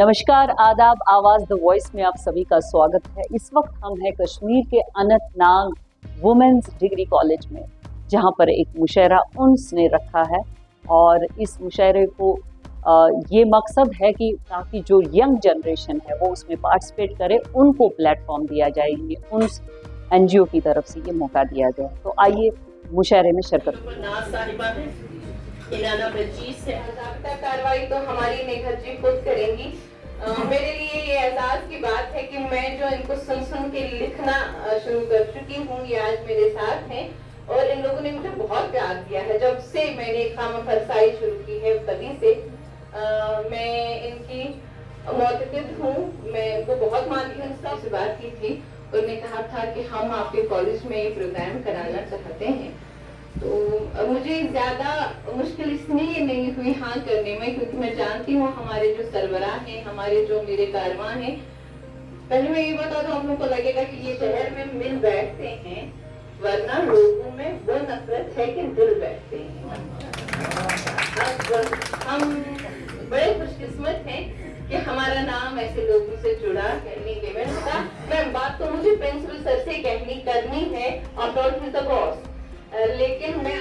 नमस्कार, आदाब, आवाज़ द वॉइस में आप सभी का स्वागत है। इस वक्त हम हैं कश्मीर के अनंतनाग वुमेन्स डिग्री कॉलेज में, जहां पर एक मुशायरा उन्स ने रखा है और इस मुशायरे को ये मकसद है कि ताकि जो यंग जनरेशन है वो उसमें पार्टिसिपेट करे, उनको प्लेटफॉर्म दिया जाए। ये उन्स NGO की तरफ से ये मौका दिया जाए। तो आइए मुशायरे में शिरकत। इलाना बलचीज है। कार्रवाई तो हमारी नेघरजी खुद करेंगी। मेरे लिए ये एहसास की बात है कि मैं जो इनको सुन सुन के लिखना शुरू कर चुकी हूँ, ये आज मेरे साथ हैं और इन लोगों ने मुझे बहुत प्यार दिया है। जब से मैंने खामखरसाई शुरू की है तभी से मैं इनकी मोतक़िद हूँ। मैं इनको बहुत मानती हूँ। सबसे बात की थी, उन्होंने कहा था कि हम आपके कॉलेज में ये प्रोग्राम कराना चाहते हैं। तो मुझे ज़्यादा मुश्किल इसलिए नहीं हुई हाँ करने में, क्योंकि मैं जानती हूँ हमारे जो सरबराह हैं, हमारे जो मेरे कारवां हैं। पहले मैं ये बता दूँ, आप लोगों को लगेगा कि ये शहर में मिल बैठते हैं, वरना लोगों में वो नफरत है कि दिल बैठते हैं। अब हम बड़े खुशकिस्मत हैं कि हमारा नाम ऐसे लोगों से जुड़ा करने के। मैंने कहा मैं बात तो मुझे प्रिंसिपल सर से करनी है और टॉल्ड विद द बॉस, लेकिन मैं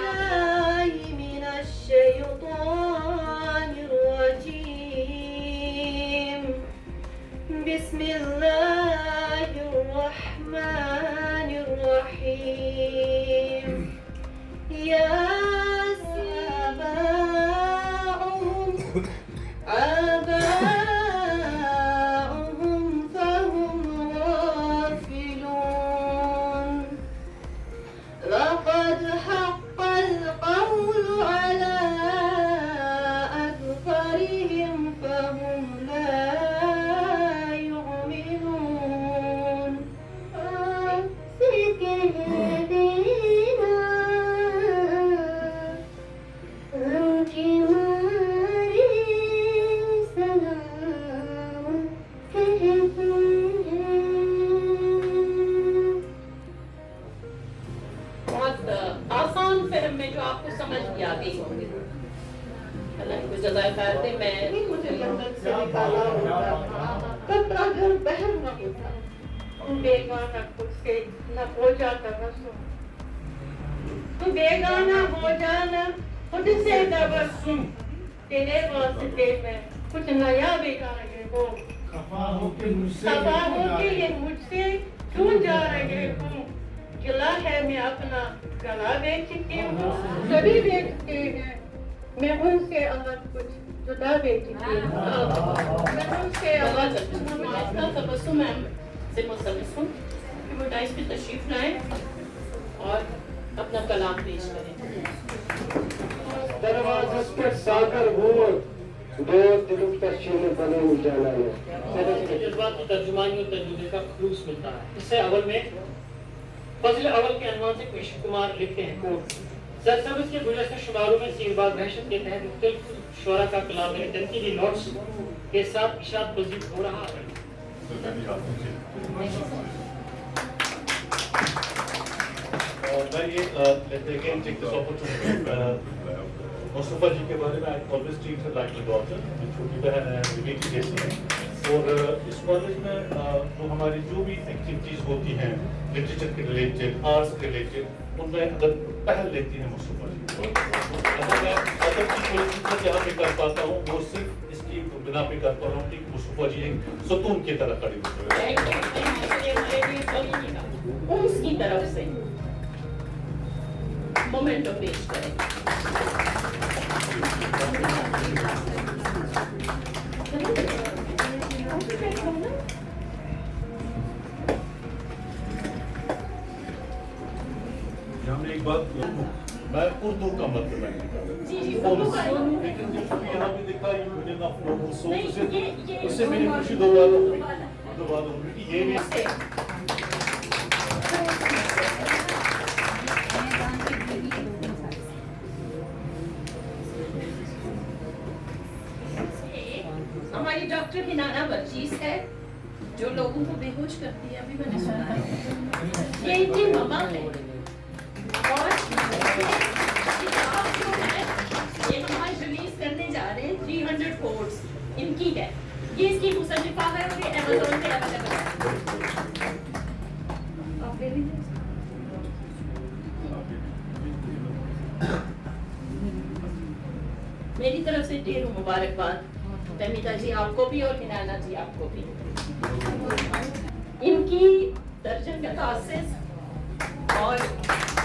बेगाना खुद से न हो जाता न सुन, तू बेगाना हो जाना खुद से तबस्सुम, तेरे वास्ते में कुछ नया बेगा रहे हो। खफा हो के ये मुझसे क्यों जा रहे हो। गिला है मैं अपना गला बेच चुकी हूँ, सभी बेचते हैं, मैं उनसे अलग कुछ जुदा बेचती हूँ। मैं उनसे अलग तबस्सुम से मुस्तमिस हूँ कि वो डाइस पे तशरीफ लाएं और अपना कलाम पेश करें। दरवाज़ पर साकर घूमर दो दिलों का शीन बने उजाला में जज्बात की तर्जुमानी और तजुर्बे का खुलूस मिलता है। इससे अवल में फजल अवल के अनवान से कृष्ण कुमार लिखते हैं कोट सरसब्ज़ के गुज़श्ता शुमारों में सीरबाग वहशत के तहत मुख्तलिफ शुअरा का कलाम तनकीदी नोट्स के साथ इशाद पजीर हो रहा है। मैं ये again take this opportunity Mustafa जी के बारे में I always treat her like my daughter, छोटी बहन है, बेटी जैसी है। और इस कॉलेज में तो हमारी जो भी एक्टिविटीज होती हैं लिटरेचर के रिलेटेड, आर्ट्स के रिलेटेड, उनमें अगर पहल लेती है मुस्तफा जी। अगर मैं अदब की कोई खिदमत यहाँ पे कर पाता हूँ, वो सिर्फ इसकी बिना पे कर पा रहा हूँ कि मुस्तफा जी एक सतून की तरह खड़ी होती है। उसकी तरफ से मोमेंटो पेश करें। हमने एक बात मैं उर्दू का मतलब है, लेकिन यहाँ पे देखा यूनियन ऑफ नोबल सोल्स उससे मेरी खुशी दोबारा हुई कि ये भी हमारी डॉक्टर हिनाना बलचीज है जो लोगों को बेहोश करती है। अभी मैंने सुना है ये इनकी ममा है और ये हम आज रिलीज करने जा रहे हैं 300 कोट्स इनकी है। ये इसकी मुसन्निफा है और ये अमेज़न पे अवेलेबल है। आप ले लीजिए। मेरी तरफ से ढेर मुबारकबाद तमीता जी आपको भी और हिनाना जी आपको भी। इनकी दर्जन का तासिस और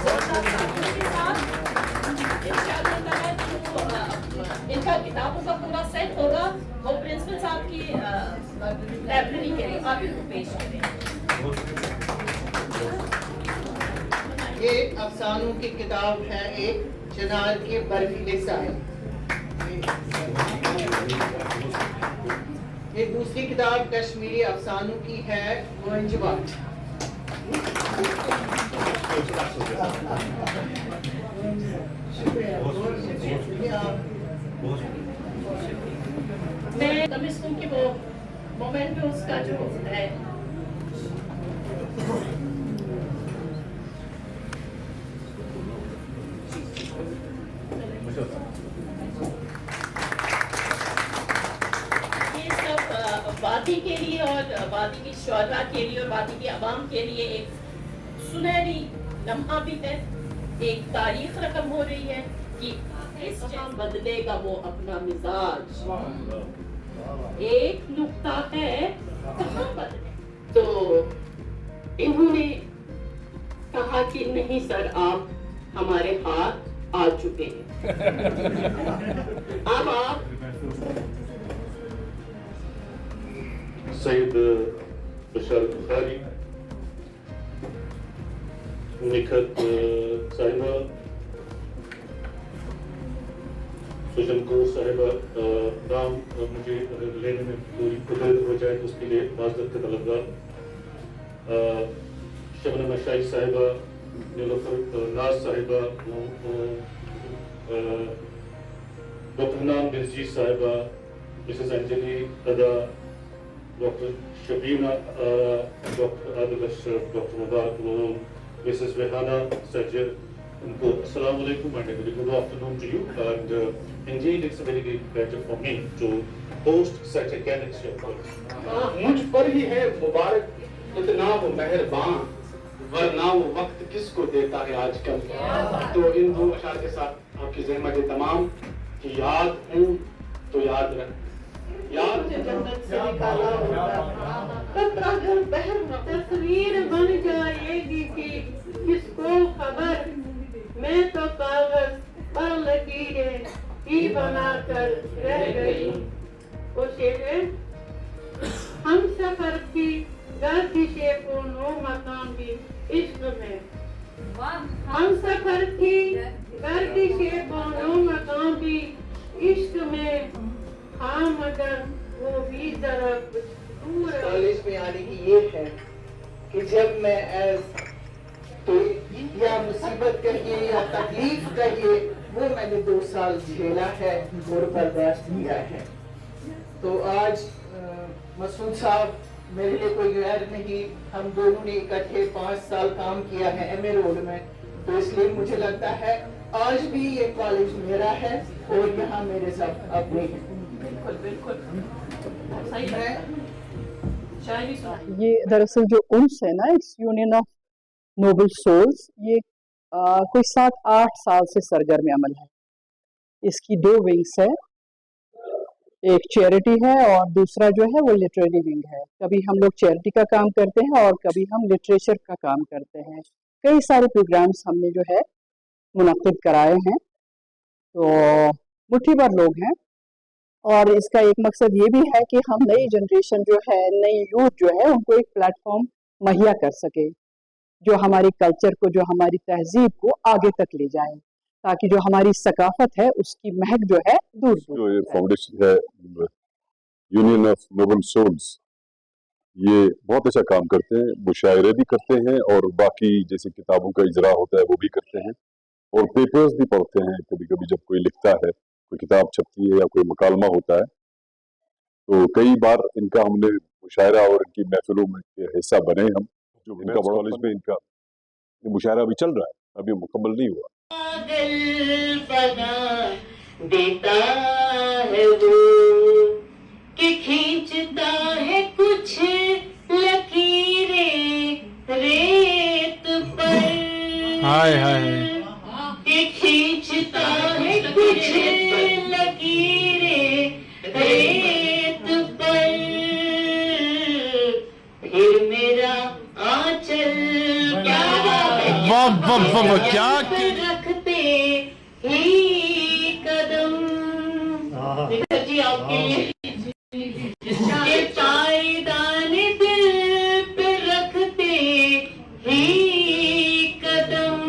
के साथ इंशाअल्लाह ताला जो इनका किताबों का पूरा सेट होगा वो प्रिंसिपल साहब की लाइब्रेरी के लिए आप इनको पेश करें। ये अफसानों की किताब है, एक चिनार के बर्फीले साहिल। ये दूसरी किताब कश्मीरी अफसानों की है, गोंजवाट। मैं समझती हूँ कि वो मोमेंट में उसका जो है ये सब वादी के लिए और वादी की शोहरा के लिए और वादी के अवाम के लिए एक सुनहरी लम्हा भी है, एक तारीख रकम हो रही है कि इस जहाँ बदलेगा वो अपना मिजाज। एक नुक्ता है कहाँ बदले, तो इन्होंने कहा कि नहीं सर आप हमारे हाथ आ चुके हैं, अब आप सैयद बशर बुखारी, निखत साहिबा, सुजन कौर साहिबा, नाम मुझे अगर लेने में पूरी कुदरत हो जाए तो उसके लिए माजरत का तलबगार, शबनम शाही साहिबा, नीलुफर नाज साहिबा, डॉक्टर नाम बिरजी साहिबा, Mrs Anjali Ada, doctor Shabina, doctor Adil Ashraf, doctor Mubarak Lone, Mrs Rehana Sajjar, उनको अस्सलाम वालेकुम and a very good afternoon to you, and indeed it's a very great pleasure for me to host such a candid show. मुझ पर ही है मुबारक इतना वो मेहरबान, वरना वो वक्त किसको देता है आजकल। तो इन दो अशार के साथ आपकी ज़हमत तमाम की याद हूँ तो याद रख, याद जन्नत से निकाला होगा अगर बहन तस्वीर बन जाएगी कि किसको खबर, मैं तो कागज पर लकीरें ही बनाकर रह गई। वो शेर हम सफर की गर्दिशे को नो मकाम भी इश्क में, हम सफर की गर्दिशे को नो मकाम भी इश्क में, हाँ मगर वो भी जरा दूर। कॉलेज में आने की ये है कि जब मैं एज तो या मुसीबत कहिए या तकलीफ कहिए, वो मैंने 2 साल झेला है और बर्दाश्त किया है। तो आज मसूद साहब मेरे लिए कोई गैर नहीं, हम दोनों ने इकट्ठे 5 साल काम किया है एमए रोड में, तो इसलिए मुझे लगता है आज भी ये कॉलेज मेरा है और यहाँ मेरे सब अपने हैं। बिल्कुल बिल्कुल सही है। शायरी सुना। ये दरअसल जो उम्स है ना, it's union of noble souls, ये कोई 7-8 साल से सरगर्म अमल है। इसकी 2 विंग्स है, एक चैरिटी है और दूसरा जो है वो लिटरेरी विंग है। कभी हम लोग चैरिटी का काम करते हैं और कभी हम लिटरेचर का काम करते हैं। कई सारे प्रोग्राम्स हमने जो है मुनक्किद कराए हैं, तो मुट्ठी भर लोग हैं। और इसका एक मकसद ये भी है कि हम नई जनरेशन जो है, नई यूथ जो है, उनको एक प्लेटफॉर्म मुहैया कर सके जो हमारी कल्चर को, जो हमारी तहजीब को आगे तक ले जाए, ताकि जो हमारी सकाफत है उसकी महक जो है दूर दूर। जो ये फाउंडेशन है यूनियन ऑफ नोबल सोल्स, ये बहुत अच्छा काम करते हैं, मुशायरे भी करते हैं और बाकी जैसे किताबों का इजरा होता है वो भी करते हैं और पेपर्स भी पढ़ते हैं। कभी कभी जब कोई लिखता है, कोई किताब छपती है या कोई मुकालमा होता है, तो कई बार इनका हमने मुशायरा और इनकी महफिलों में हिस्सा बने हम। जो इनका बड़ा कॉलेज में इनका मुशायरा अभी चल रहा है, अभी मुकम्मल नहीं हुआ। दिल बना देता है वो कि खींच वाह क्या रखते ही कदम। निखत जी आपके लिए ये पायदान दिल पे रखते ही कदम,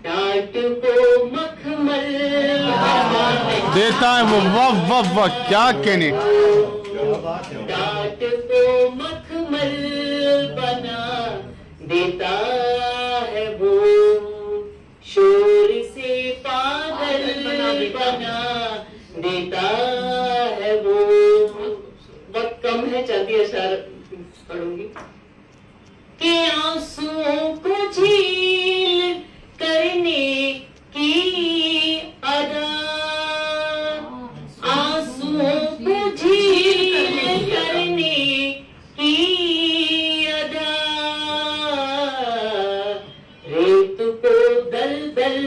टाट को मखमल देता है वो, वाह वाह वाह क्या कहने। टाट को मखमल बना देता है वो, शोर से पागल बना देता है वो। वक्त कम है, चलती अशार पढ़ूंगी। के आंसुओं को झील करने की अदा, आंसुओं को झील करने की अदा, रेत को दलदल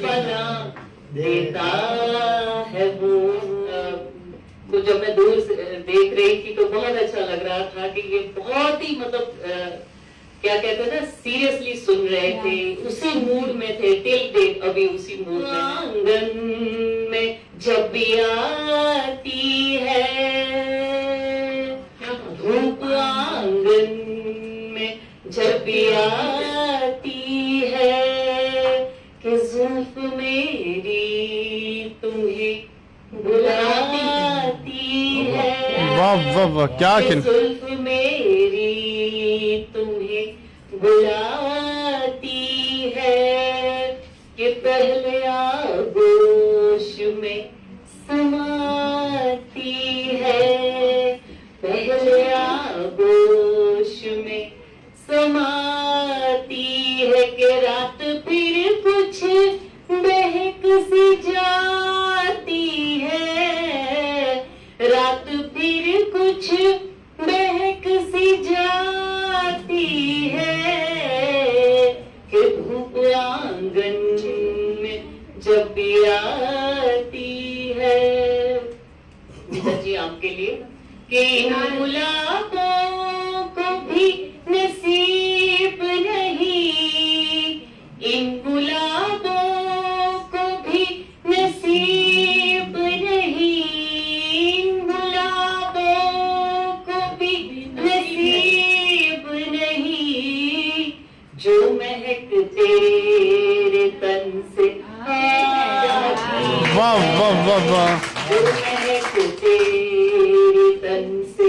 बना देता है वो। तो जब मैं दूर से देख रही थी तो बहुत अच्छा लग रहा था कि ये बहुत ही मतलब क्या कहते हैं ना, सीरियसली सुन रहे थे, उसी मूड में थे, टिल डेट अभी उसी मूड में। आंगन में जब भी आती है धूप, आंगन में जब भी आती है, कि जुल्फ मेरी तुम्हें बुलाती है। वाह वाह वाह क्या कि कहने। जुल्फ मेरी तुम्हें बुलाती है, कि पहले आगोश में समाती है, पहले आगोश में समाती है, कि रात फिर कुछ बहक सी जाती है, रात फिर कुछ बहक सी जाती है, कि धूप आंगन में जब भी आती है। निखत जी आपके लिए। कि इन गुलाबों को भी नसीब नहीं, इन गुलाबों को भी नसीब नहीं, इन गुलाबों को भी नसीब नहीं, जो महक तेरे तन से आती, वाह वाह वाह वाह जो महक तेरे तन से